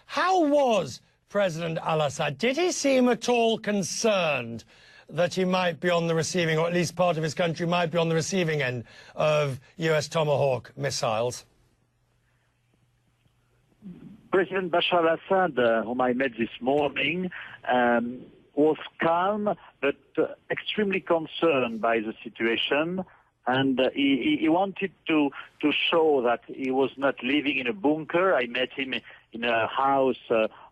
How was President Al-Assad? Did he seem at all concerned that he might be on the receiving, or at least part of his country might be on the receiving end of US Tomahawk missiles? President Bashar al-Assad, whom I met this morning, was calm but extremely concerned by the situation, and he wanted to show that he was not living in a bunker. I met him in a house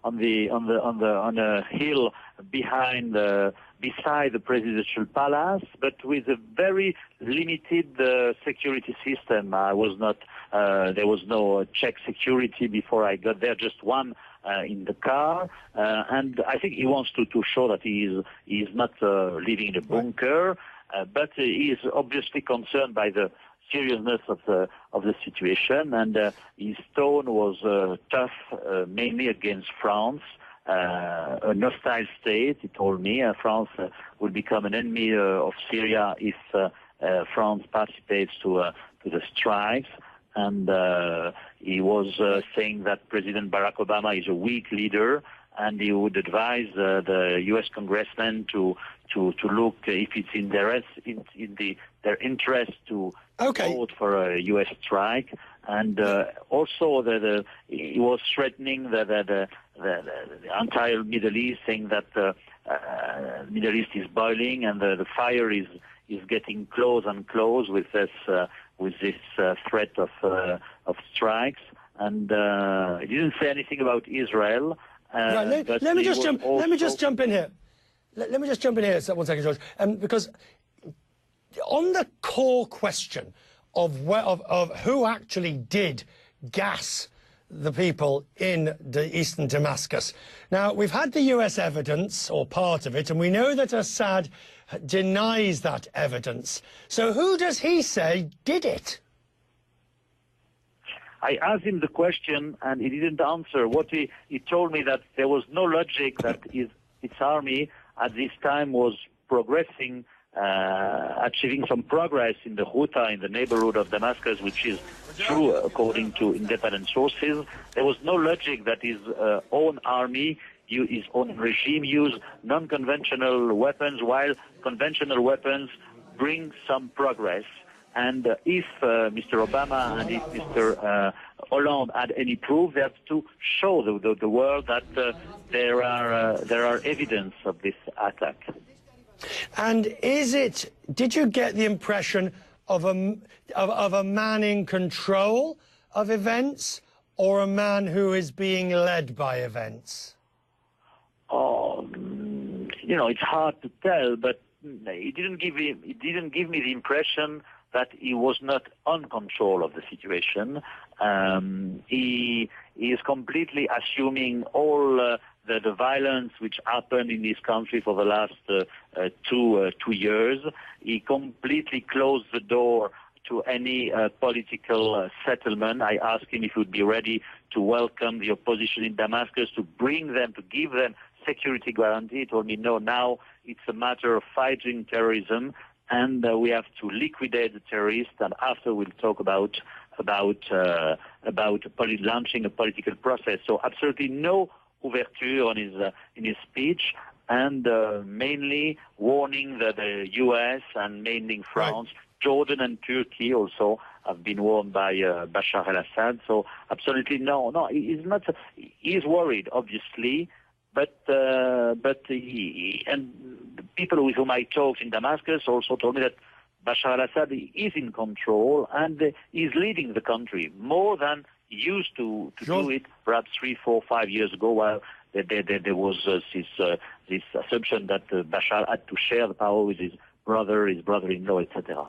on a hill beside the presidential palace, but with a very limited security system. I was not. There was no check security before I got there. Just one in the car, and I think he wants to show that he is not living in a bunker, but he is obviously concerned by the seriousness of the situation, and his tone was tough, mainly against France, a hostile state. He told me France will become an enemy of Syria if France participates to the strikes. And he was saying that President Barack Obama is a weak leader, and he would advise the U.S. congressmen to look if it's in their interest to vote for a U.S. strike. And also he was threatening the entire Middle East, saying that the Middle East is boiling and the fire is getting close and close with this threat of strikes. And he didn't say anything about Israel. Let me just jump in here. Let me just jump in here 1 second, George, because on the core question of who actually did gas the people in the eastern Damascus. Now, we've had the US evidence, or part of it, and we know that Assad denies that evidence. So who does he say did it? I asked him the question, and he didn't answer. He told me that there was no logic that its army at this time was progressing, achieving some progress in the Ghouta, in the neighborhood of Damascus, which is true according to independent sources. There was no logic that his own army, his own regime, used non-conventional weapons, while conventional weapons bring some progress. And if Mr. Obama and if Mr. Hollande had any proof, they have to show the world that there are evidence of this attack. And did you get the impression of a man in control of events, or a man who is being led by events? It's hard to tell, but he didn't give me the impression that he was not on control of the situation. He is completely assuming all the violence which happened in this country for the last 2 years. He completely closed the door to any political settlement. I asked him if he would be ready to welcome the opposition in Damascus, to give them security guarantee. He told me, no, now it's a matter of fighting terrorism, and we have to liquidate the terrorists, and after we'll talk about launching a political process. So absolutely no ouverture in his speech, and mainly warning that the U.S. and mainly France, Jordan and Turkey also have been warned by Bashar al-Assad. So absolutely no, he's not. He's worried, obviously, but and the people with whom I talked in Damascus also told me that Bashar al-Assad is in control and is leading the country more than he used to do it perhaps 3, 4, 5 years ago, while there was this assumption that Bashar had to share the power with his brother-in-law, etc.